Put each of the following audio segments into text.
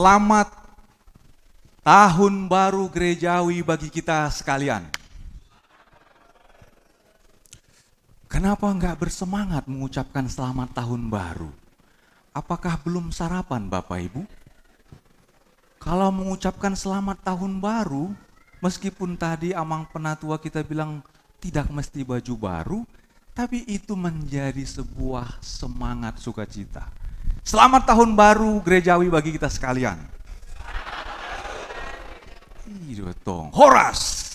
Selamat Tahun Baru Gerejawi bagi kita sekalian. Kenapa enggak bersemangat mengucapkan selamat tahun baru? Apakah belum sarapan Bapak Ibu? Kalau mengucapkan selamat tahun baru, meskipun tadi Amang Penatua kita bilang tidak mesti baju baru, tapi itu menjadi sebuah semangat sukacita. Selamat tahun baru gerejawi bagi kita sekalian. Dong, horas.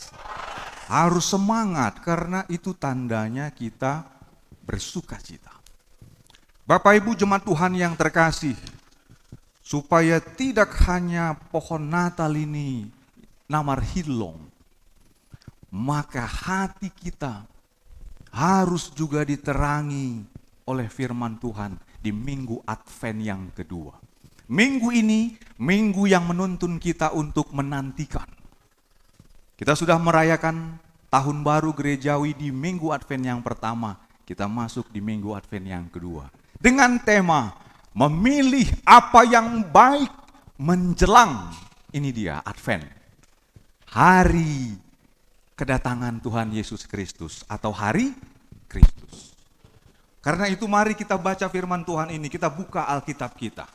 Harus semangat karena itu tandanya kita bersukacita. Bapak Ibu jemaat Tuhan yang terkasih, supaya tidak hanya pohon Natal ini namar hilong, maka hati kita harus juga diterangi oleh firman Tuhan di minggu Advent yang kedua. Minggu ini, minggu yang menuntun kita untuk menantikan. Kita sudah merayakan tahun baru gerejawi di minggu Advent yang pertama. Kita masuk di minggu Advent yang kedua. Dengan tema, memilih apa yang baik menjelang, ini dia Advent. Hari kedatangan Tuhan Yesus Kristus atau hari Kristus. Karena itu mari kita baca firman Tuhan ini, kita buka Alkitab kita.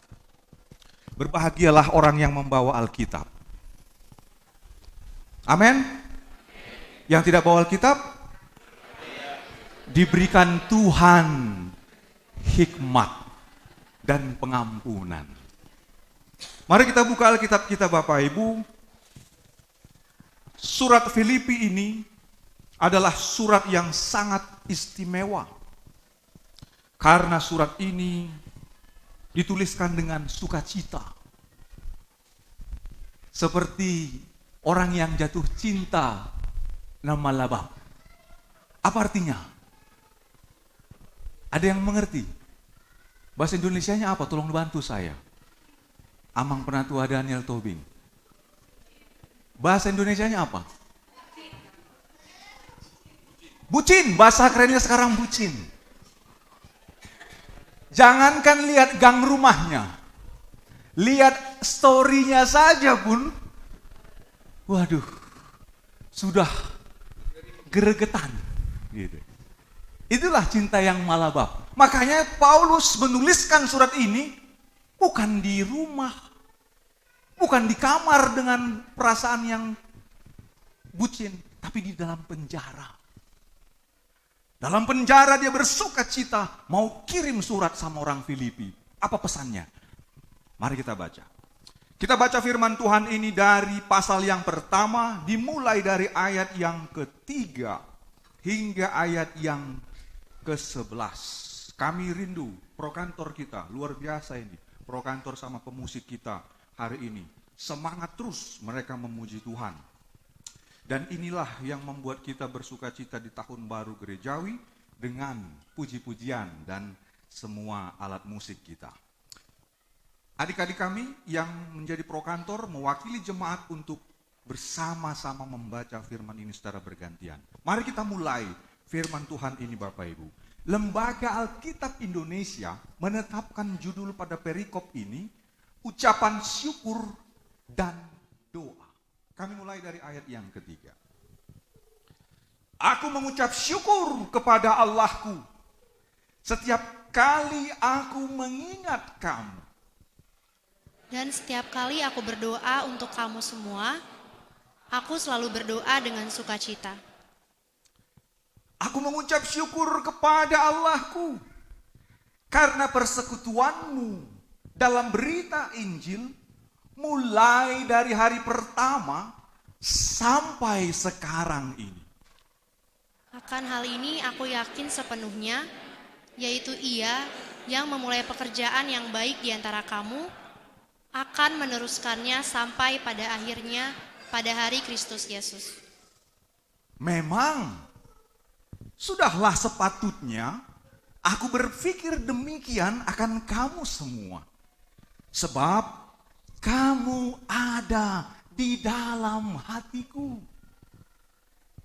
Berbahagialah orang yang membawa Alkitab. Amin. Yang tidak bawa Alkitab, diberikan Tuhan hikmat dan pengampunan. Mari kita buka Alkitab kita Bapak Ibu. Surat Filipi ini adalah surat yang sangat istimewa. Karena surat ini dituliskan dengan sukacita. Seperti orang yang jatuh cinta nama labab. Apa artinya? Ada yang mengerti? Bahasa Indonesianya apa? Tolong bantu saya. Amang Penatua Daniel Tobing. Bahasa Indonesianya apa? Bucin. Bahasa kerennya sekarang bucin. Jangankan lihat gang rumahnya, lihat story-nya saja pun, waduh, sudah gregetan. Gitu. Itulah cinta yang malabab. Makanya Paulus menuliskan surat ini bukan di rumah, bukan di kamar dengan perasaan yang bucin, tapi di dalam penjara. Dalam penjara dia bersuka cita mau kirim surat sama orang Filipi. Apa pesannya? Mari kita baca. Kita baca firman Tuhan ini dari pasal yang pertama, dimulai dari ayat yang ketiga hingga ayat yang ke-11. Kami rindu prokantor kita, luar biasa ini. Prokantor sama pemusik kita hari ini. Semangat terus mereka memuji Tuhan. Dan inilah yang membuat kita bersukacita di tahun baru gerejawi dengan puji-pujian dan semua alat musik kita. Adik-adik kami yang menjadi prokantor mewakili jemaat untuk bersama-sama membaca firman ini secara bergantian. Mari kita mulai firman Tuhan ini Bapak Ibu. Lembaga Alkitab Indonesia menetapkan judul pada perikop ini, ucapan syukur dan doa. Kami mulai dari ayat yang ketiga. Aku mengucap syukur kepada Allahku setiap kali aku mengingat kamu. Dan setiap kali aku berdoa untuk kamu semua, aku selalu berdoa dengan sukacita. Aku mengucap syukur kepada Allahku karena persekutuanmu dalam berita Injil mulai dari hari pertama sampai sekarang ini. Akan hal ini aku yakin sepenuhnya, yaitu Ia yang memulai pekerjaan yang baik di antara kamu, akan meneruskannya sampai pada akhirnya pada hari Kristus Yesus. Memang, sudahlah sepatutnya aku berpikir demikian akan kamu semua. Sebab kamu ada di dalam hatiku.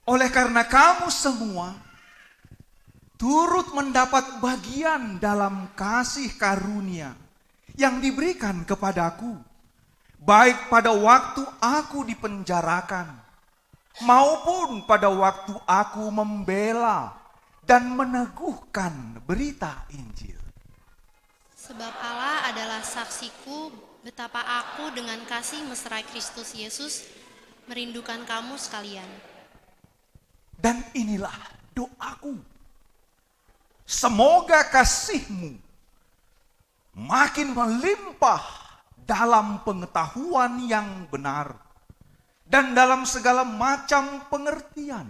Oleh karena kamu semua turut mendapat bagian dalam kasih karunia yang diberikan kepadaku baik pada waktu aku dipenjarakan, maupun pada waktu aku membela dan meneguhkan berita Injil. Sebab Allah adalah saksiku betapa aku dengan kasih mesra Kristus Yesus merindukan kamu sekalian. Dan inilah doaku. Semoga kasihmu makin melimpah dalam pengetahuan yang benar dan dalam segala macam pengertian,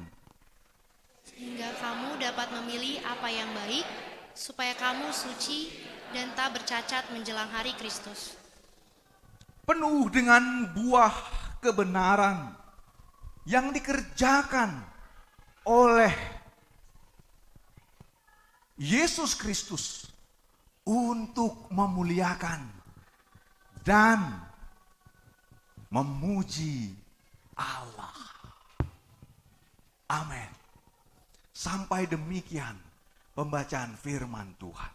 Sehingga kamu dapat memilih apa yang baik, supaya kamu suci dan tak bercacat menjelang hari Kristus. penuh dengan buah kebenaran yang dikerjakan oleh Yesus Kristus untuk memuliakan dan memuji Allah. Amin. Sampai demikian pembacaan firman Tuhan.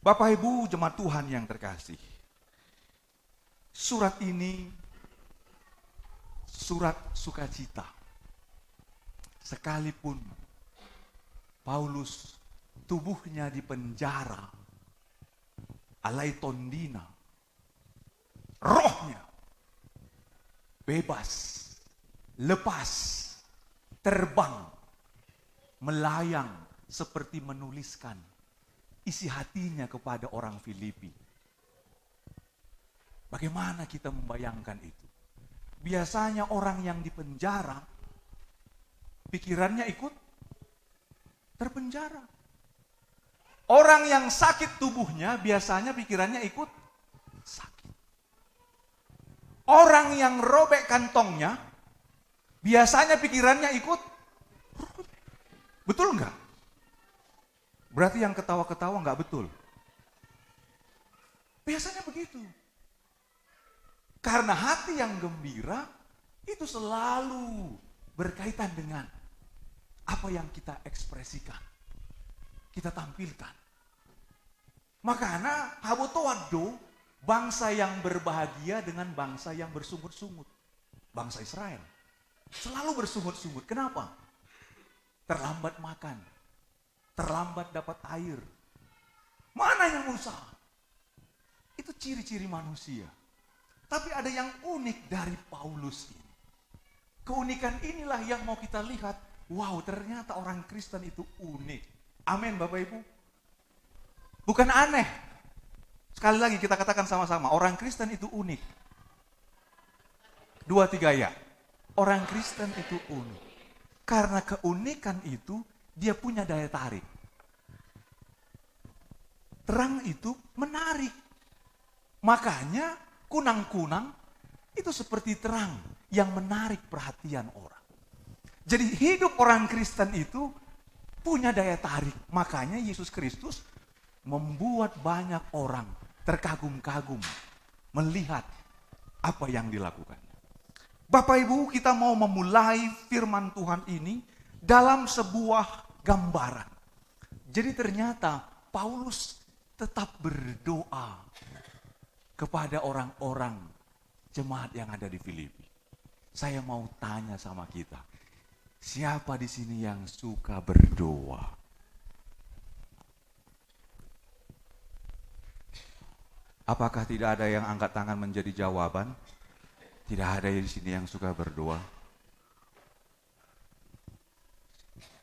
Bapak Ibu jemaat Tuhan yang terkasih, surat ini surat sukacita. Sekalipun Paulus tubuhnya dipenjara, alai tondina, rohnya bebas, lepas, terbang, melayang seperti menuliskan isi hatinya kepada orang Filipi. Bagaimana kita membayangkan itu? Biasanya orang yang dipenjara, pikirannya ikut terpenjara. Orang yang sakit tubuhnya, biasanya pikirannya ikut sakit. Orang yang robek kantongnya, biasanya pikirannya ikut robek. Betul enggak? Berarti yang ketawa-ketawa enggak betul. Biasanya begitu. Karena hati yang gembira itu selalu berkaitan dengan apa yang kita ekspresikan, kita tampilkan. Makanya habotoado, bangsa yang berbahagia dengan bangsa yang bersungut-sungut. Bangsa Israel selalu bersungut-sungut. Kenapa? Terlambat makan, terlambat dapat air. Mana yang usaha? Itu ciri-ciri manusia. Tapi ada yang unik dari Paulus ini. Keunikan inilah yang mau kita lihat. Wow, ternyata orang Kristen itu unik. Amin Bapak Ibu. Bukan aneh. Sekali lagi kita katakan sama-sama, orang Kristen itu unik. 2, 3 ya. Orang Kristen itu unik. Karena keunikan itu, dia punya daya tarik. Terang itu menarik. Makanya kunang-kunang itu seperti terang yang menarik perhatian orang. Jadi hidup orang Kristen itu punya daya tarik. Makanya Yesus Kristus membuat banyak orang terkagum-kagum melihat apa yang dilakukan. Bapak Ibu, kita mau memulai firman Tuhan ini dalam sebuah gambaran. Jadi ternyata Paulus tetap berdoa kepada orang-orang jemaat yang ada di Filipi. Saya mau tanya sama kita, siapa di sini yang suka berdoa? Apakah tidak ada yang angkat tangan menjadi jawaban? Tidak ada di sini yang suka berdoa.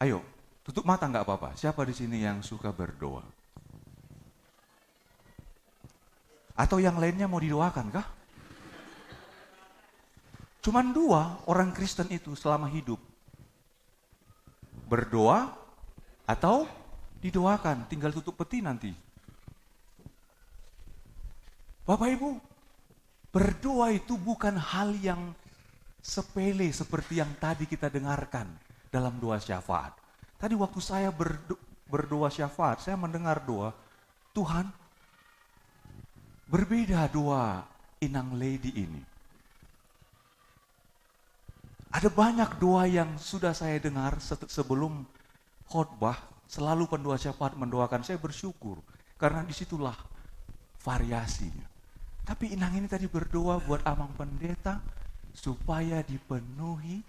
Ayo, tutup mata nggak apa-apa. Siapa di sini yang suka berdoa? Atau yang lainnya mau didoakan kah? Cuman 2 orang Kristen itu selama hidup. Berdoa atau didoakan. Tinggal tutup peti nanti. Bapak Ibu, berdoa itu bukan hal yang sepele seperti yang tadi kita dengarkan dalam doa syafaat. Tadi waktu saya berdoa syafaat, saya mendengar doa, Tuhan, berbeda doa Inang Lady ini. Ada banyak doa yang sudah saya dengar sebelum khotbah, selalu pendoa syafaat mendoakan, saya bersyukur. Karena disitulah variasinya. Tapi Inang ini tadi berdoa buat Amang Pendeta supaya dipenuhi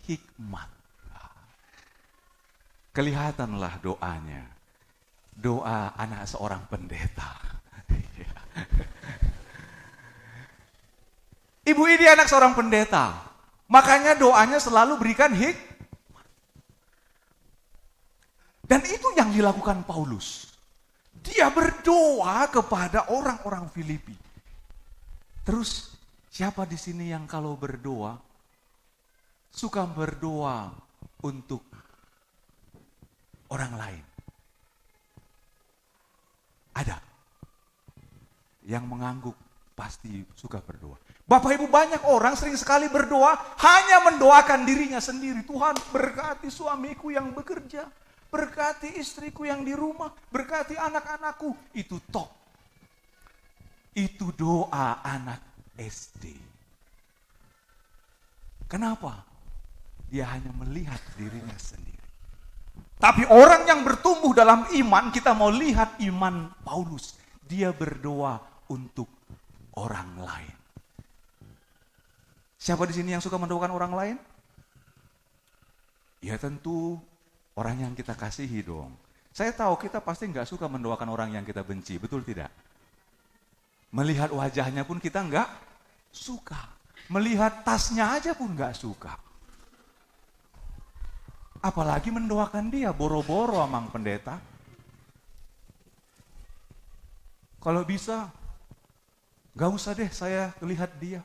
hikmat. Kelihatanlah doanya. Doa anak seorang pendeta. Ibu ini anak seorang pendeta. Makanya doanya selalu berikan hikmat. Dan itu yang dilakukan Paulus. Dia berdoa kepada orang-orang Filipi. Terus siapa di sini yang kalau berdoa suka berdoa untuk orang lain? Ada. Yang mengangguk pasti suka berdoa. Bapak Ibu, banyak orang sering sekali berdoa hanya mendoakan dirinya sendiri. Tuhan berkati suamiku yang bekerja, berkati istriku yang di rumah, berkati anak-anakku. Itu top. Itu doa anak SD. Kenapa? Dia hanya melihat dirinya sendiri. Tapi orang yang bertumbuh dalam iman, kita mau lihat iman Paulus. Dia berdoa untuk orang lain. Siapa di sini yang suka mendoakan orang lain? Ya tentu orang yang kita kasihi dong. Saya tahu kita pasti nggak suka mendoakan orang yang kita benci, betul tidak? Melihat wajahnya pun kita nggak suka. Melihat tasnya aja pun nggak suka. Apalagi mendoakan dia, boro-boro Amang Pendeta. Kalau bisa, gak usah deh saya lihat dia.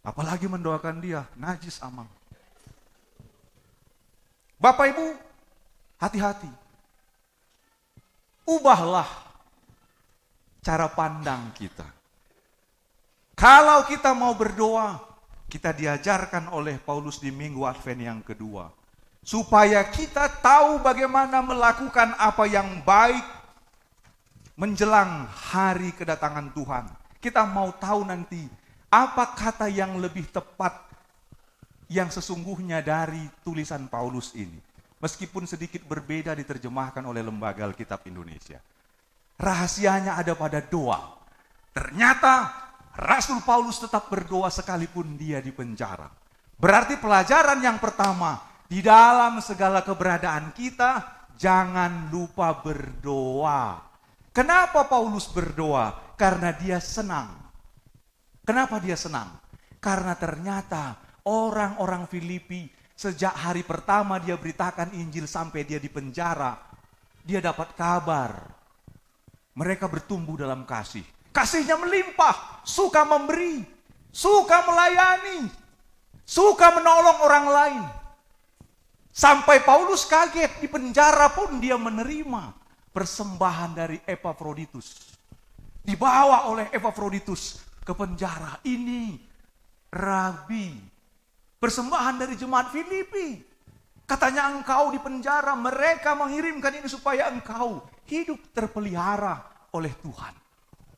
Apalagi mendoakan dia, najis Amang. Bapak Ibu, hati-hati. Ubahlah cara pandang kita. Kalau kita mau berdoa, kita diajarkan oleh Paulus di Minggu Advent yang kedua. Supaya kita tahu bagaimana melakukan apa yang baik menjelang hari kedatangan Tuhan. Kita mau tahu nanti apa kata yang lebih tepat yang sesungguhnya dari tulisan Paulus ini. Meskipun sedikit berbeda diterjemahkan oleh Lembaga Alkitab Indonesia. Rahasianya ada pada doa. Ternyata Rasul Paulus tetap berdoa sekalipun dia di penjara. Berarti pelajaran yang pertama, di dalam segala keberadaan kita, jangan lupa berdoa. Kenapa Paulus berdoa? Karena dia senang. Kenapa dia senang? Karena ternyata orang-orang Filipi, sejak hari pertama dia beritakan Injil sampai dia di penjara, dia dapat kabar. Mereka bertumbuh dalam kasih. Kasihnya melimpah, suka memberi, suka melayani, suka menolong orang lain. Sampai Paulus kaget, di penjara pun dia menerima persembahan dari Epafroditus. Dibawa oleh Epafroditus ke penjara. Ini Rabi, persembahan dari jemaat Filipi. Katanya engkau di penjara, mereka mengirimkan ini supaya engkau hidup terpelihara oleh Tuhan.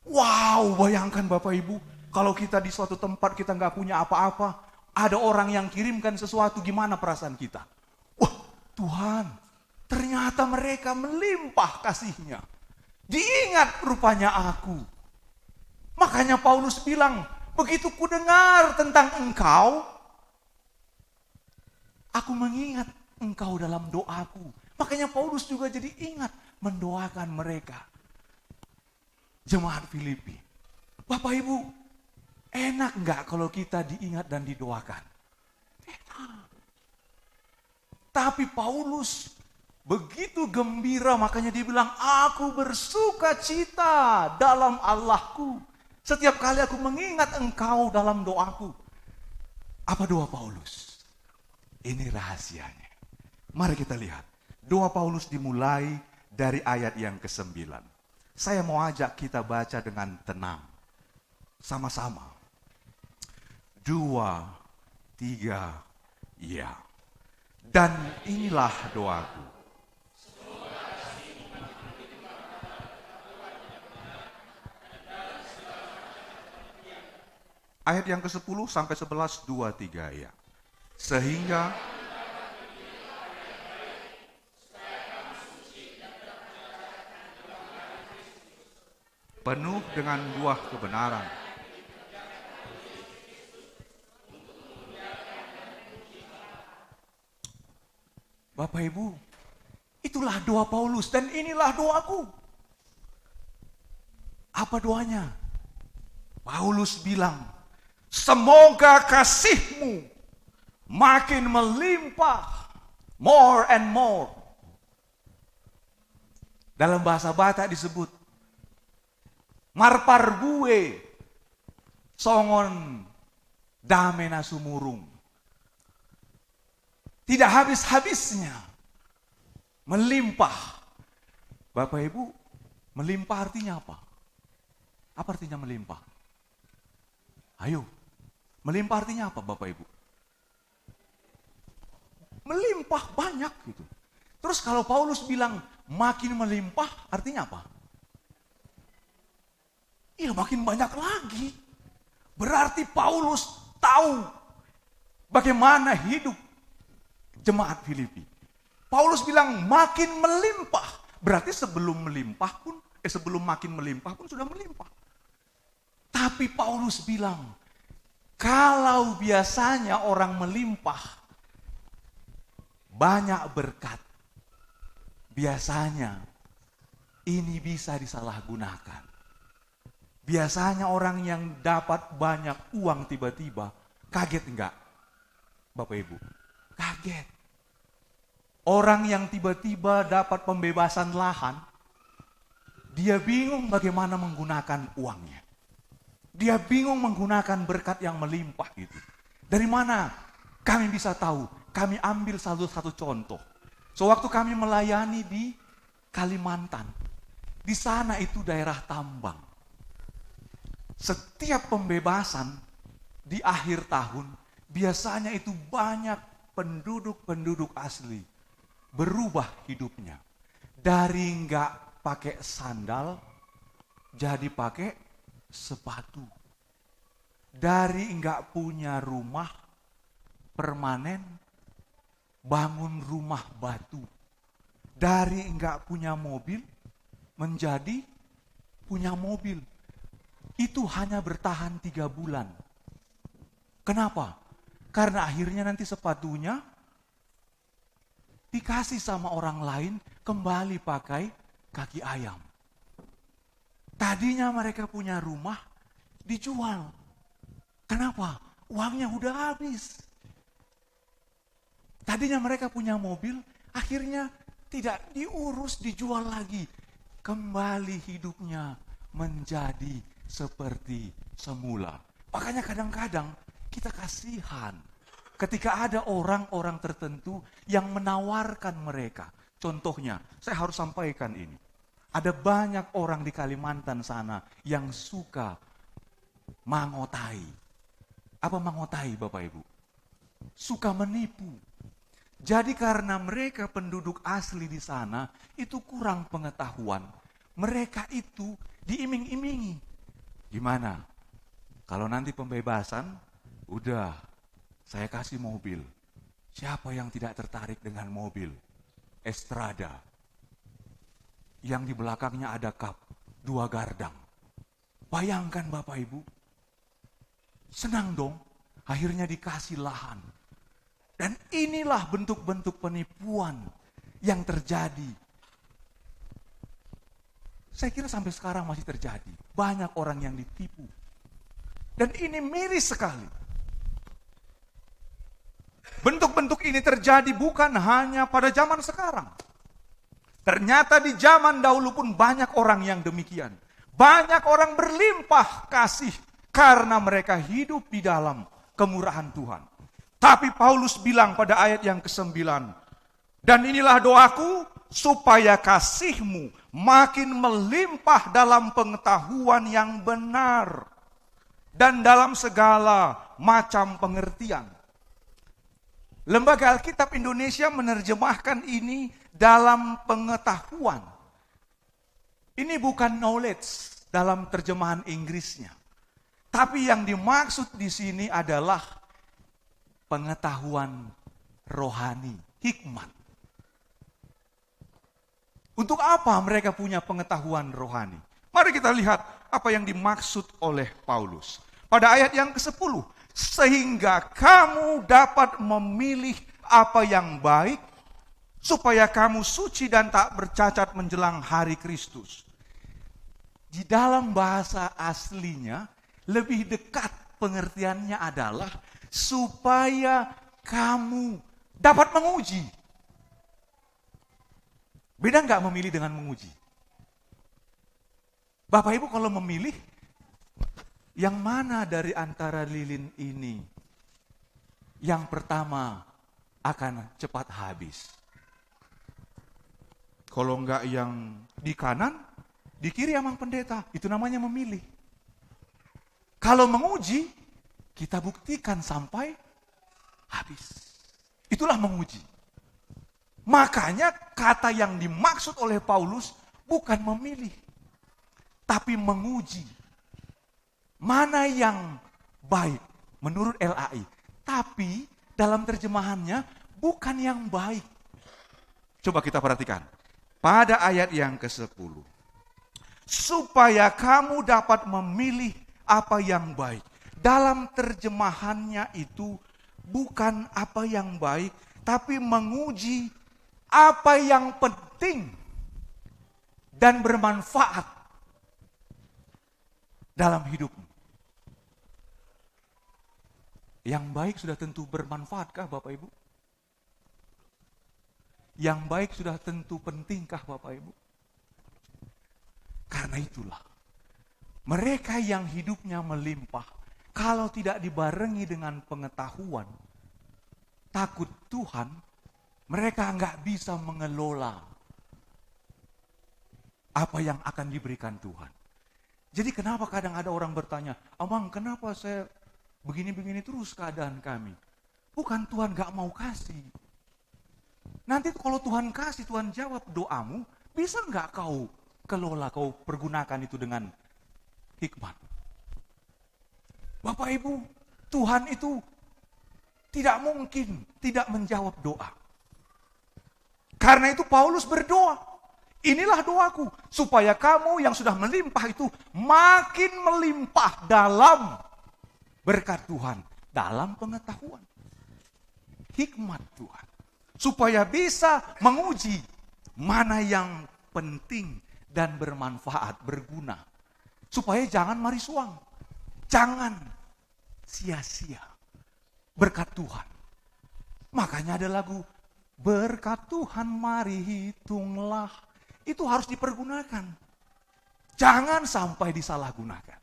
Wow, bayangkan Bapak Ibu, kalau kita di suatu tempat kita nggak punya apa-apa, ada orang yang kirimkan sesuatu, gimana perasaan kita? Wah, Tuhan, ternyata mereka melimpah kasihnya. Diingat rupanya aku. Makanya Paulus bilang, begitu ku dengar tentang engkau, aku mengingat engkau dalam doaku. Makanya Paulus juga jadi ingat mendoakan mereka. Jemaat Filipi. Bapak Ibu, enak nggak kalau kita diingat dan didoakan? Enak. Tapi Paulus begitu gembira, makanya dia bilang, aku bersuka cita dalam Allahku. Setiap kali aku mengingat engkau dalam doaku. Apa doa Paulus? Ini rahasianya. Mari kita lihat. Doa Paulus dimulai dari ayat yang ke-9. Saya mau ajak kita baca dengan tenang. Sama-sama. 2, 3, ya. Dan inilah doaku. Ayat yang ke-10 sampai 11, 2, 3, ya. Sehingga penuh dengan buah kebenaran. Bapak Ibu, itulah doa Paulus dan inilah doaku. Apa doanya? Paulus bilang, semoga kasih-Mu makin melimpah, more and more. Dalam bahasa Batak disebut, marparbue songon damena sumurung. Tidak habis-habisnya, melimpah. Bapak Ibu, melimpah artinya apa? Apa artinya melimpah? Ayo, melimpah artinya apa Bapak Ibu? Melimpah banyak gitu. Terus kalau Paulus bilang makin melimpah, artinya apa? Iya, makin banyak lagi. Berarti Paulus tahu bagaimana hidup jemaat Filipi. Paulus bilang makin melimpah. Berarti sebelum makin melimpah pun sudah melimpah. Tapi Paulus bilang, kalau biasanya orang melimpah banyak berkat, biasanya ini bisa disalahgunakan. Biasanya orang yang dapat banyak uang tiba-tiba, kaget enggak? Bapak Ibu, kaget. Orang yang tiba-tiba dapat pembebasan lahan, dia bingung bagaimana menggunakan uangnya. Dia bingung menggunakan berkat yang melimpah itu. Dari mana kami bisa tahu? Kami ambil satu contoh. Sewaktu kami melayani di Kalimantan, di sana itu daerah tambang. Setiap pembebasan di akhir tahun, biasanya itu banyak penduduk asli berubah hidupnya. Dari enggak pakai sandal, jadi pakai sepatu. Dari enggak punya rumah permanen, bangun rumah batu. Dari enggak punya mobil, menjadi punya mobil. Itu hanya bertahan 3 bulan. Kenapa? Karena akhirnya nanti sepatunya dikasih sama orang lain, kembali pakai kaki ayam. Tadinya mereka punya rumah, dijual. Kenapa? Uangnya udah habis. Tadinya mereka punya mobil, akhirnya tidak diurus, dijual lagi. Kembali hidupnya menjadi seperti semula. Makanya kadang-kadang kita kasihan ketika ada orang-orang tertentu yang menawarkan mereka. Contohnya, saya harus sampaikan ini. Ada banyak orang di Kalimantan sana yang suka mangotai. Apa mangotai Bapak Ibu? Suka menipu. Jadi karena mereka penduduk asli di sana itu kurang pengetahuan, mereka itu diiming-imingi. Gimana? Kalau nanti pembebasan, udah saya kasih mobil. Siapa yang tidak tertarik dengan mobil? Estrada. Yang di belakangnya ada kap, 2 gardang. Bayangkan Bapak Ibu. Senang dong, akhirnya dikasih lahan. Dan inilah bentuk-bentuk penipuan yang terjadi. Saya kira sampai sekarang masih terjadi. Banyak orang yang ditipu. Dan ini miris sekali. Bentuk-bentuk ini terjadi bukan hanya pada zaman sekarang. Ternyata di zaman dahulu pun banyak orang yang demikian. Banyak orang berlimpah kasih karena mereka hidup di dalam kemurahan Tuhan. Tapi Paulus bilang pada ayat yang ke-9, dan inilah doaku supaya kasih-Mu makin melimpah dalam pengetahuan yang benar dan dalam segala macam pengertian. Lembaga Alkitab Indonesia menerjemahkan ini dalam pengetahuan. Ini bukan knowledge dalam terjemahan Inggrisnya. Tapi yang dimaksud di sini adalah pengetahuan rohani, hikmat. Untuk apa mereka punya pengetahuan rohani? Mari kita lihat apa yang dimaksud oleh Paulus. Pada ayat yang ke-10, sehingga kamu dapat memilih apa yang baik, supaya kamu suci dan tak bercacat menjelang hari Kristus. Di dalam bahasa aslinya, lebih dekat pengertiannya adalah supaya kamu dapat menguji. Beda nggak memilih dengan menguji? Bapak Ibu kalau memilih, yang mana dari antara lilin ini yang pertama akan cepat habis? Kalau enggak yang di kanan, di kiri emang pendeta. Itu namanya memilih. Kalau menguji, kita buktikan sampai habis. Itulah menguji. Makanya kata yang dimaksud oleh Paulus bukan memilih, tapi menguji. Mana yang baik menurut LAI. Tapi dalam terjemahannya bukan yang baik. Coba kita perhatikan. Pada ayat yang ke-10. Supaya kamu dapat memilih apa yang baik. Dalam terjemahannya itu bukan apa yang baik, tapi menguji apa yang penting dan bermanfaat dalam hidupmu. Yang baik sudah tentu bermanfaatkah Bapak Ibu? Yang baik sudah tentu pentingkah Bapak Ibu? Karena itulah, mereka yang hidupnya melimpah, kalau tidak dibarengi dengan pengetahuan, takut Tuhan, mereka nggak bisa mengelola apa yang akan diberikan Tuhan. Jadi kenapa kadang ada orang bertanya, Abang kenapa saya begini-begini terus keadaan kami? Bukan Tuhan nggak mau kasih. Nanti kalau Tuhan kasih, Tuhan jawab doamu, bisa nggak kau kelola, kau pergunakan itu dengan hikmat? Bapak Ibu, Tuhan itu tidak mungkin tidak menjawab doa. Karena itu Paulus berdoa. Inilah doaku, supaya kamu yang sudah melimpah itu makin melimpah dalam berkat Tuhan, dalam pengetahuan, hikmat Tuhan. Supaya bisa menguji mana yang penting dan bermanfaat, berguna. Supaya jangan marisuang, jangan sia-sia berkat Tuhan. Makanya ada lagu, berkat Tuhan mari hitunglah. Itu harus dipergunakan. Jangan sampai disalahgunakan.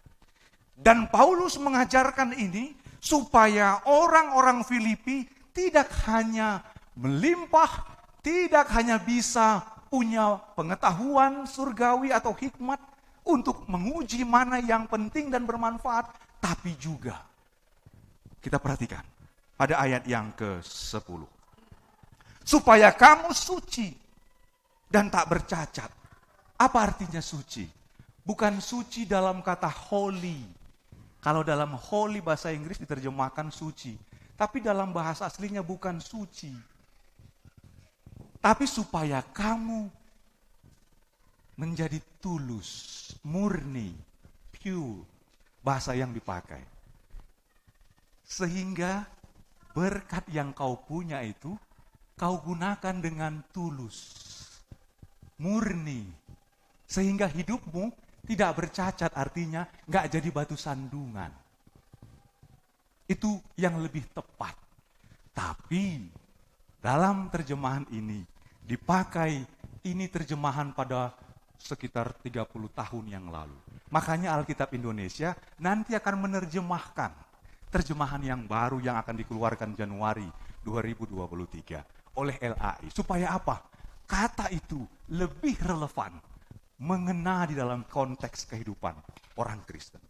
Dan Paulus mengajarkan ini supaya orang-orang Filipi tidak hanya melimpah, tidak hanya bisa punya pengetahuan surgawi atau hikmat untuk menguji mana yang penting dan bermanfaat, tapi juga kita perhatikan pada ayat yang ke-10. Supaya kamu suci dan tak bercacat. Apa artinya suci? Bukan suci dalam kata holy. Kalau dalam holy bahasa Inggris diterjemahkan suci. Tapi dalam bahasa aslinya bukan suci. Tapi supaya kamu menjadi tulus, murni, pure. Bahasa yang dipakai. Sehingga berkat yang kau punya itu, kau gunakan dengan tulus, murni. Sehingga hidupmu tidak bercacat, artinya nggak jadi batu sandungan. Itu yang lebih tepat. Tapi dalam terjemahan ini dipakai, ini terjemahan pada sekitar 30 tahun yang lalu. Makanya Alkitab Indonesia nanti akan menerjemahkan terjemahan yang baru yang akan dikeluarkan Januari 2023 oleh LAI. Supaya apa? Kata itu lebih relevan, mengena di dalam konteks kehidupan orang Kristen.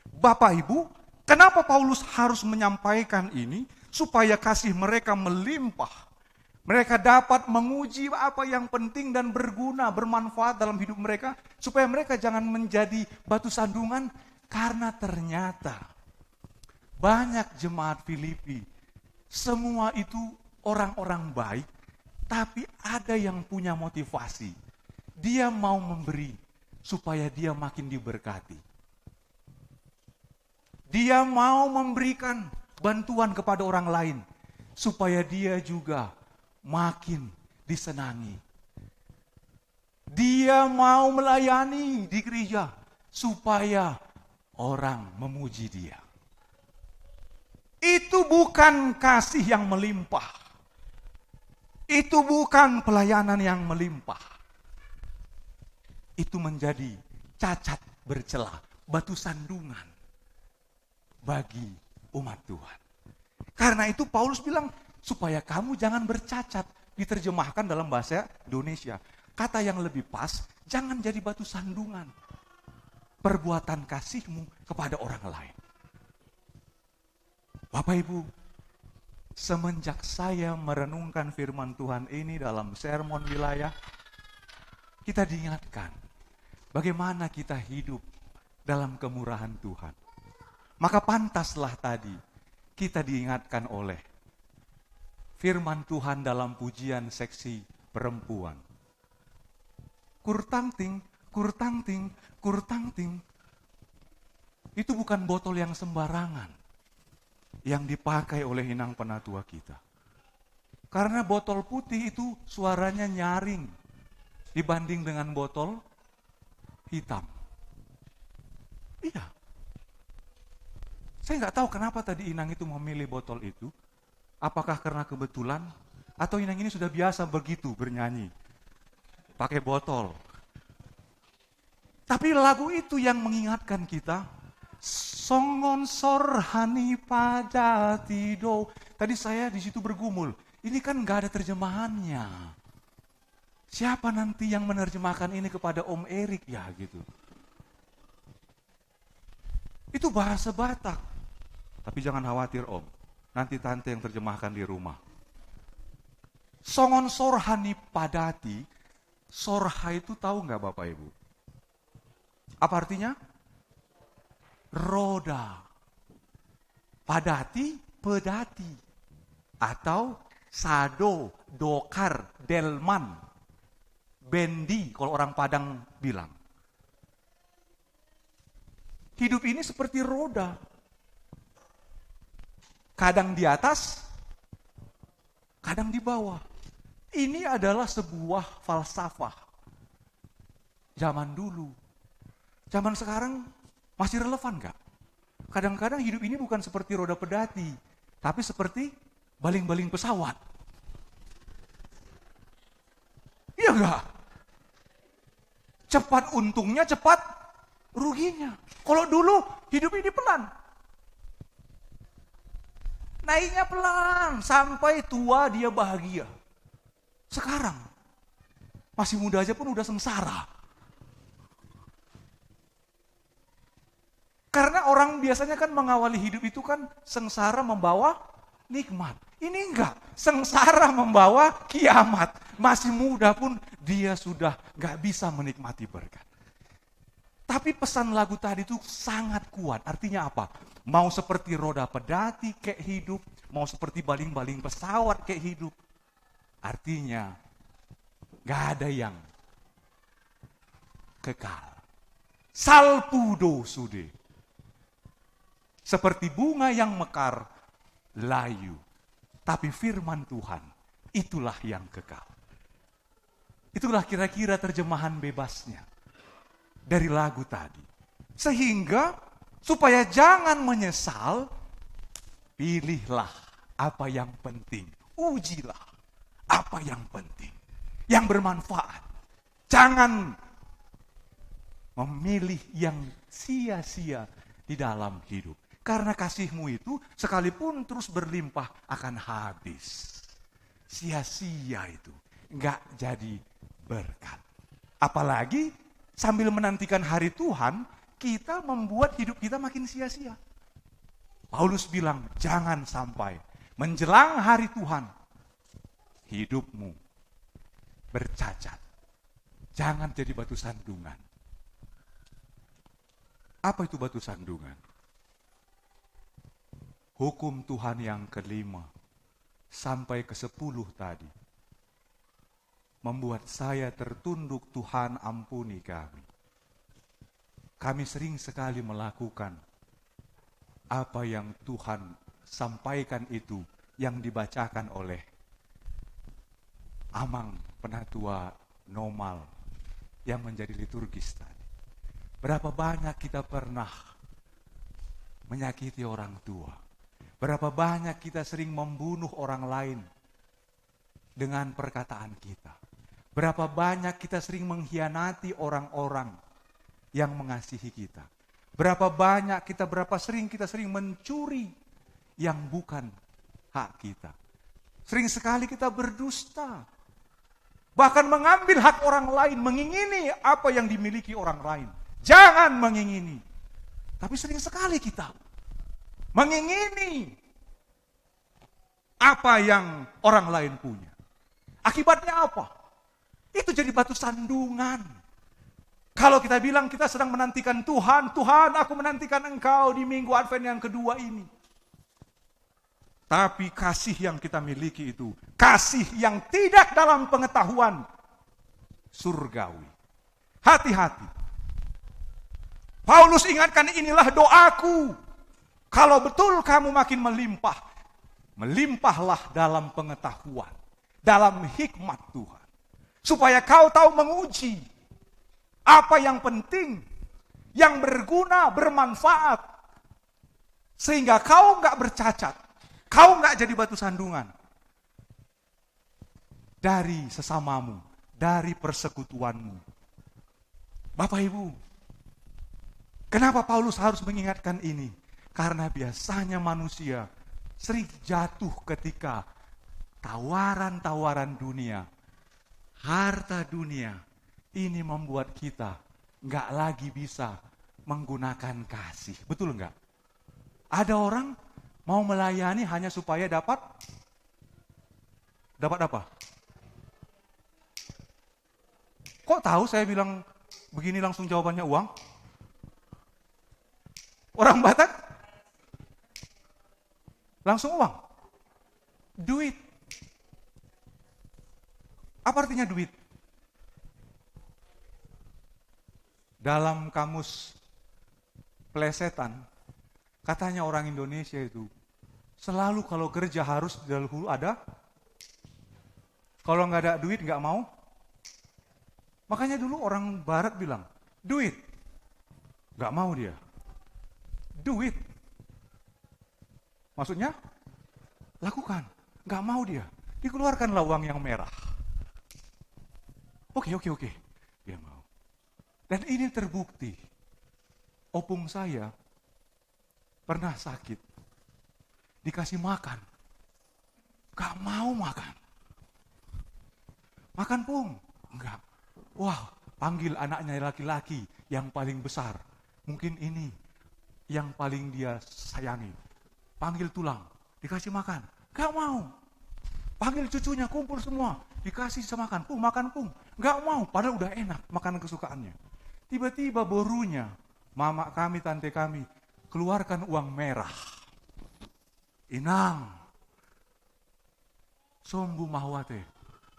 Bapak Ibu, kenapa Paulus harus menyampaikan ini? Supaya kasih mereka melimpah. Mereka dapat menguji apa yang penting dan berguna, bermanfaat dalam hidup mereka. Supaya mereka jangan menjadi batu sandungan. Karena ternyata banyak jemaat Filipi, semua itu orang-orang baik. Tapi ada yang punya motivasi. Dia mau memberi supaya dia makin diberkati. Dia mau memberikan bantuan kepada orang lain, supaya dia juga makin disenangi. Dia mau melayani di gereja, supaya orang memuji dia. Itu bukan kasih yang melimpah. Itu bukan pelayanan yang melimpah. Itu menjadi cacat bercela, batu sandungan bagi umat Tuhan. Karena itu Paulus bilang, supaya kamu jangan bercacat. Diterjemahkan dalam bahasa Indonesia. Kata yang lebih pas, jangan jadi batu sandungan perbuatan kasihmu kepada orang lain. Bapak Ibu, semenjak saya merenungkan firman Tuhan ini dalam sermon wilayah, kita diingatkan bagaimana kita hidup dalam kemurahan Tuhan. Maka pantaslah tadi kita diingatkan oleh firman Tuhan dalam pujian seksi perempuan. Kurtangting, kurtangting, kurtangting. Itu bukan botol yang sembarangan yang dipakai oleh inang penatua kita. Karena botol putih itu suaranya nyaring dibanding dengan botol hitam. Iya. Saya nggak tahu kenapa tadi inang itu memilih botol itu. Apakah karena kebetulan atau inang ini sudah biasa begitu bernyanyi pakai botol. Tapi lagu itu yang mengingatkan kita, songon sorhani pada tido. Tadi saya di situ bergumul, ini kan nggak ada terjemahannya. Siapa nanti yang menerjemahkan ini kepada Om Erik ya gitu. Itu bahasa Batak. Tapi jangan khawatir Om, nanti tante yang terjemahkan di rumah. Songon sorhani padati, sorha itu tahu nggak Bapak Ibu? Apa artinya? Roda. Padati, pedati. Atau sado, dokar, delman, bendi kalau orang Padang bilang. Hidup ini seperti roda. Kadang di atas, kadang di bawah. Ini adalah sebuah falsafah zaman dulu. Zaman sekarang masih relevan gak? Kadang-kadang hidup ini bukan seperti roda pedati, tapi seperti baling-baling pesawat. Iya gak? Cepat untungnya, cepat ruginya. Kalau dulu hidup ini pelan. Naiknya pelan, sampai tua dia bahagia. Sekarang, masih muda aja pun udah sengsara. Karena orang biasanya kan mengawali hidup itu kan sengsara membawa nikmat. Ini enggak, sengsara membawa kiamat. Masih muda pun dia sudah gak bisa menikmati berkat. Tapi pesan lagu tadi itu sangat kuat. Artinya apa? Mau seperti roda pedati kayak hidup, mau seperti baling-baling pesawat kayak hidup. Artinya gak ada yang kekal. Salpudo sude. Seperti bunga yang mekar, layu. Tapi firman Tuhan, itulah yang kekal. Itulah kira-kira terjemahan bebasnya dari lagu tadi. Sehingga, supaya jangan menyesal, pilihlah apa yang penting. Ujilah apa yang penting, yang bermanfaat. Jangan memilih yang sia-sia di dalam hidup. Karena kasihmu itu sekalipun terus berlimpah akan habis. Sia-sia itu, nggak jadi berkat. Apalagi sambil menantikan hari Tuhan, kita membuat hidup kita makin sia-sia. Paulus bilang, jangan sampai menjelang hari Tuhan, hidupmu bercacat. Jangan jadi batu sandungan. Apa itu batu sandungan? Hukum Tuhan yang kelima sampai ke-10 tadi membuat saya tertunduk, Tuhan ampuni kami. kami sering sekali melakukan apa yang Tuhan sampaikan itu yang dibacakan oleh Amang Penatua Normal yang menjadi liturgis tadi. Berapa banyak kita pernah menyakiti orang tua. Berapa banyak kita sering membunuh orang lain dengan perkataan kita. Berapa banyak kita sering mengkhianati orang-orang yang mengasihi kita. Berapa sering kita mencuri yang bukan hak kita. Sering sekali kita berdusta. Bahkan mengambil hak orang lain, mengingini apa yang dimiliki orang lain. Jangan mengingini. Tapi sering sekali kita mengingini apa yang orang lain punya. Akibatnya apa? Itu jadi batu sandungan. Kalau kita bilang kita sedang menantikan Tuhan, Tuhan aku menantikan Engkau di minggu Advent yang kedua ini. Tapi kasih yang kita miliki itu, kasih yang tidak dalam pengetahuan surgawi. Hati-hati. Paulus ingatkan, inilah doaku. Kalau betul kamu makin melimpah, melimpahlah dalam pengetahuan, dalam hikmat Tuhan. Supaya kau tahu menguji apa yang penting, yang berguna, bermanfaat. Sehingga kau enggak bercacat. Kau enggak jadi batu sandungan dari sesamamu, dari persekutuanmu. Bapak Ibu, kenapa Paulus harus mengingatkan ini? Karena biasanya manusia sering jatuh ketika tawaran-tawaran dunia, harta dunia, ini membuat kita enggak lagi bisa menggunakan kasih. Betul enggak? Ada orang mau melayani hanya supaya dapat apa? Kok tahu saya bilang begini langsung jawabannya uang? Orang Batak langsung uang. Duit. Apa artinya duit? Dalam kamus plesetan, katanya orang Indonesia itu selalu kalau kerja harus dahulu ada. Kalau nggak ada duit nggak mau. Makanya dulu orang Barat bilang duit, nggak mau dia. Duit, maksudnya lakukan, nggak mau dia. Dikeluarkanlah uang yang merah. Oke, dia mau. Dan ini terbukti. Opung saya pernah sakit, dikasih makan, gak mau makan. Makan Pung, enggak. Wah, panggil anaknya laki-laki yang paling besar. Mungkin ini yang paling dia sayangi. Panggil tulang, dikasih makan, gak mau. Panggil cucunya, kumpul semua, dikasih semakan. Pung, makan Pung, gak mau. Padahal udah enak makanan kesukaannya. Tiba-tiba borunya, mama kami, tante kami, keluarkan uang merah. Inang. Sombu mahwate.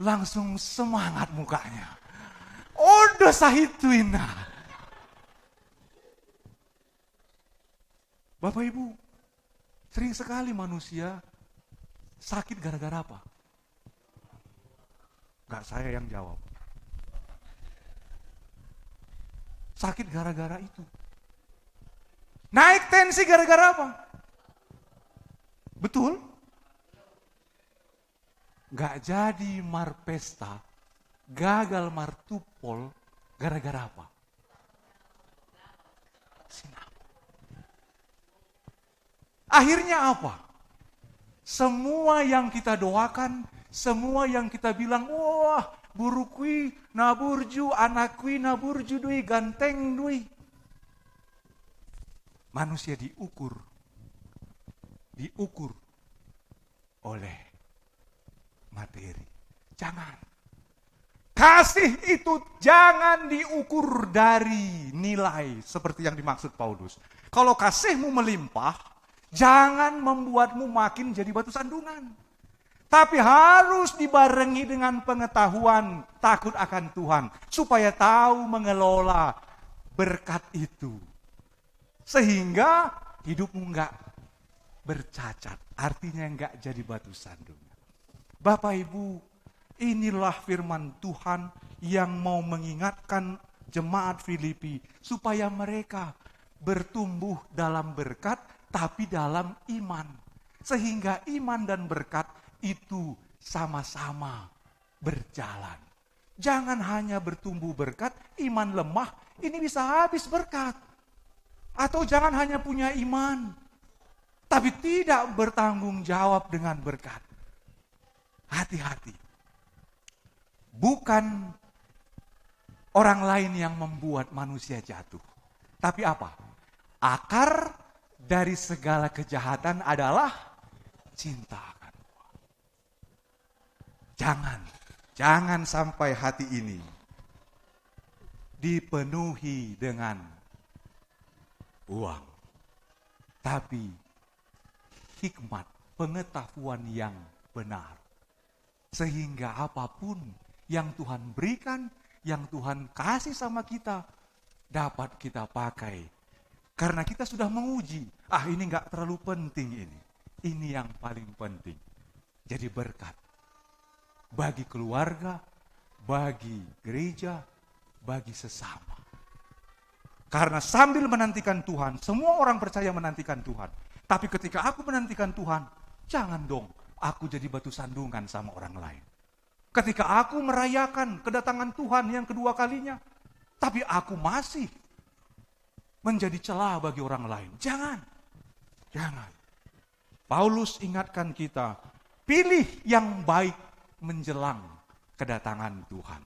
Langsung semangat mukanya. Udah sahituina. Bapak Ibu, sering sekali manusia sakit gara-gara apa? Gak saya yang jawab. Sakit gara-gara itu. Naik tensi gara-gara apa? Betul? Gak jadi marpesta, gagal martupol, gara-gara apa? Sinaput. Akhirnya apa? Semua yang kita doakan, semua yang kita bilang, wah burukui naburju, anakui naburju dui, ganteng dui. Manusia diukur oleh materi. Jangan. Kasih itu jangan diukur dari nilai seperti yang dimaksud Paulus. Kalau kasihmu melimpah, jangan membuatmu makin jadi batu sandungan. Tapi harus dibarengi dengan pengetahuan, takut akan Tuhan. Supaya tahu mengelola berkat itu. Sehingga hidupmu enggak bercacat, artinya enggak jadi batu sandungan. Bapak Ibu, inilah firman Tuhan yang mau mengingatkan jemaat Filipi supaya mereka bertumbuh dalam berkat tapi dalam iman. Sehingga iman dan berkat itu sama-sama berjalan. Jangan hanya bertumbuh berkat, iman lemah, ini bisa habis berkat. Atau jangan hanya punya iman, tapi tidak bertanggung jawab dengan berkat. Hati-hati. Bukan orang lain yang membuat manusia jatuh. Tapi apa? Akar dari segala kejahatan adalah cinta akan uang. Jangan sampai hati ini dipenuhi dengan uang. Tapi hikmat, pengetahuan yang benar. Sehingga apapun yang Tuhan berikan, yang Tuhan kasih sama kita, dapat kita pakai. Karena kita sudah menguji, ini gak terlalu penting ini. Ini yang paling penting. Jadi berkat. Bagi keluarga, bagi gereja, bagi sesama. Karena sambil menantikan Tuhan, semua orang percaya menantikan Tuhan. Tapi ketika aku menantikan Tuhan, jangan dong aku jadi batu sandungan sama orang lain. Ketika aku merayakan kedatangan Tuhan yang kedua kalinya, tapi aku masih menjadi celah bagi orang lain. Jangan. Paulus ingatkan kita, pilih yang baik menjelang kedatangan Tuhan.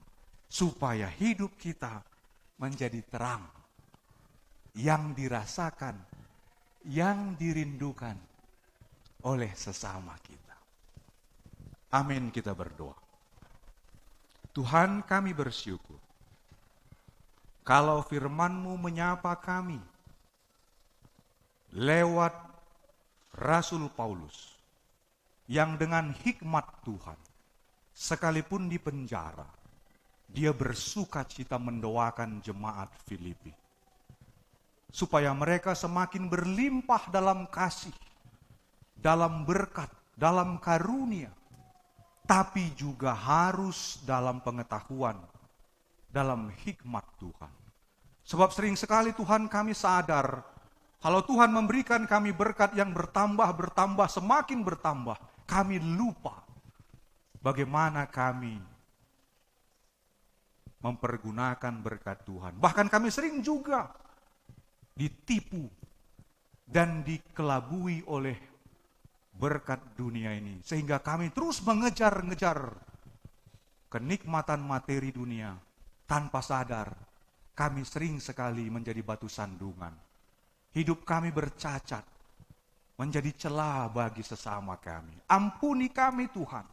Supaya hidup kita menjadi terang. Yang dirasakan, yang dirindukan oleh sesama kita. Amin, kita berdoa. Tuhan, kami bersyukur kalau firman-Mu menyapa kami lewat Rasul Paulus yang dengan hikmat Tuhan, sekalipun di penjara, dia bersukacita mendoakan jemaat Filipi. Supaya mereka semakin berlimpah dalam kasih, dalam berkat, dalam karunia, tapi juga harus dalam pengetahuan, dalam hikmat Tuhan. Sebab sering sekali Tuhan kami sadar, kalau Tuhan memberikan kami berkat yang bertambah, semakin bertambah, kami lupa bagaimana kami mempergunakan berkat Tuhan. Bahkan kami sering juga ditipu dan dikelabui oleh berkat dunia ini. Sehingga kami terus mengejar-ngejar kenikmatan materi dunia. Tanpa sadar, kami sering sekali menjadi batu sandungan. Hidup kami bercacat, menjadi celah bagi sesama kami. Ampuni kami Tuhan.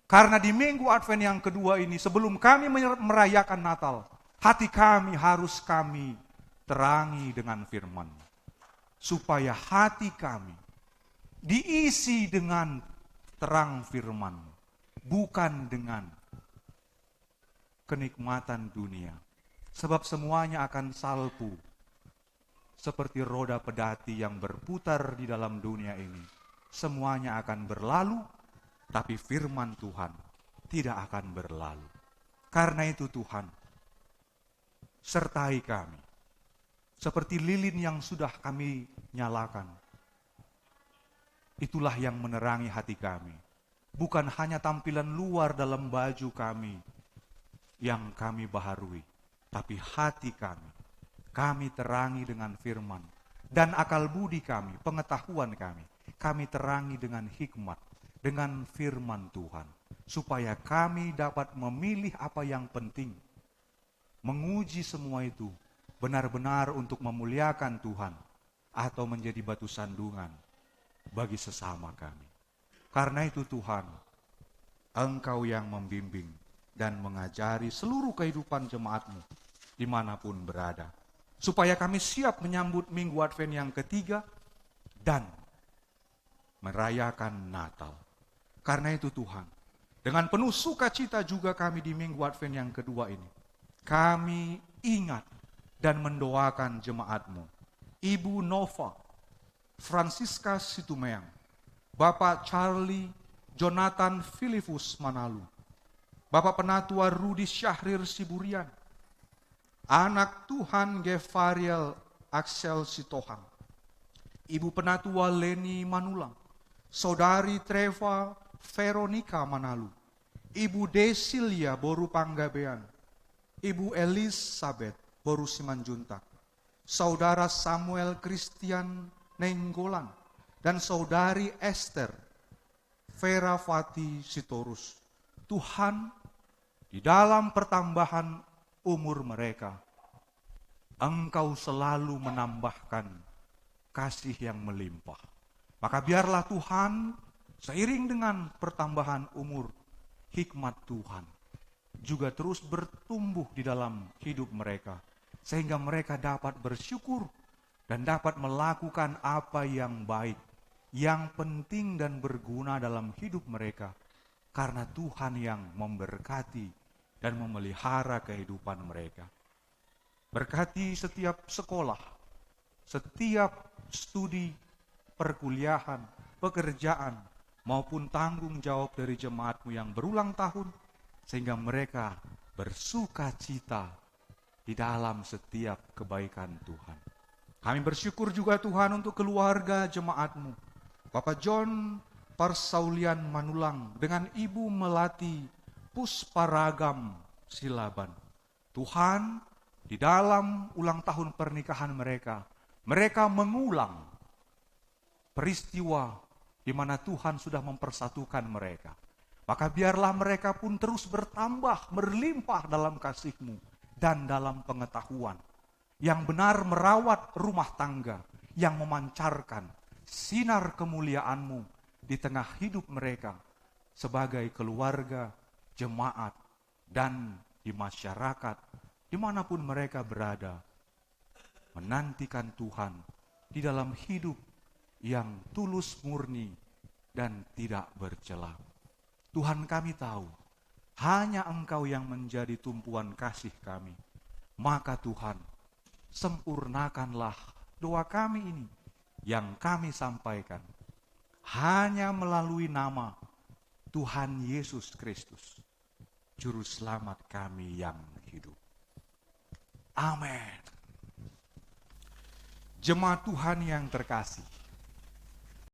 Karena di minggu Advent yang kedua ini, sebelum kami merayakan Natal, hati kami harus kami terangi dengan firman, supaya hati kami diisi dengan terang firman, bukan dengan kenikmatan dunia. Sebab semuanya akan salpu, seperti roda pedati yang berputar di dalam dunia ini. Semuanya akan berlalu, tapi firman Tuhan tidak akan berlalu. Karena itu Tuhan, sertai kami. Seperti lilin yang sudah kami nyalakan. Itulah yang menerangi hati kami. Bukan hanya tampilan luar dalam baju kami yang kami baharui, tapi hati kami. Kami terangi dengan firman. Dan akal budi kami, pengetahuan kami. Kami terangi dengan hikmat, dengan firman Tuhan. Supaya kami dapat memilih apa yang penting. Menguji semua itu benar-benar untuk memuliakan Tuhan atau menjadi batu sandungan bagi sesama kami. Karena itu Tuhan, Engkau yang membimbing dan mengajari seluruh kehidupan jemaat-Mu dimanapun berada. Supaya kami siap menyambut minggu Advent yang ketiga dan merayakan Natal. Karena itu Tuhan, dengan penuh sukacita juga kami di minggu Advent yang kedua ini, kami ingat dan mendoakan jemaatmu. Ibu Nova, Francisca Situmeang, Bapak Charlie Jonathan Filipus Manalu, Bapak Penatua Rudi Syahrir Siburian, Anak Tuhan Gefariel Axel Sitohang, Ibu Penatua Leni Manulang, Saudari Treva Veronica Manalu, Ibu Desilia Boru Panggabean, Ibu Elizabeth Boru Simanjuntak, Saudara Samuel Christian Nenggolan, dan Saudari Esther Vera Fati Sitorus. Tuhan, di dalam pertambahan umur mereka, Engkau selalu menambahkan kasih yang melimpah. Maka biarlah Tuhan, seiring dengan pertambahan umur, hikmat Tuhan juga terus bertumbuh di dalam hidup mereka, sehingga mereka dapat bersyukur dan dapat melakukan apa yang baik, yang penting dan berguna dalam hidup mereka, karena Tuhan yang memberkati dan memelihara kehidupan mereka. Berkati setiap sekolah, setiap studi, perkuliahan, pekerjaan, maupun tanggung jawab dari jemaatmu yang berulang tahun, sehingga mereka bersuka cita di dalam setiap kebaikan Tuhan. Kami bersyukur juga Tuhan untuk keluarga jemaatmu, Bapak John Parsaulian Manulang dengan Ibu Melati Pusparagam Silaban. Tuhan, di dalam ulang tahun pernikahan mereka, mereka mengulang peristiwa di mana Tuhan sudah mempersatukan mereka. Maka biarlah mereka pun terus bertambah, berlimpah dalam kasih-Mu dan dalam pengetahuan yang benar merawat rumah tangga, yang memancarkan sinar kemuliaan-Mu di tengah hidup mereka sebagai keluarga, jemaat, dan di masyarakat dimanapun mereka berada, menantikan Tuhan di dalam hidup yang tulus murni dan tidak bercela. Tuhan, kami tahu hanya Engkau yang menjadi tumpuan kasih kami. Maka Tuhan, sempurnakanlah doa kami ini yang kami sampaikan hanya melalui nama Tuhan Yesus Kristus, Juru Selamat kami yang hidup. Amin. Jemaat Tuhan yang terkasih,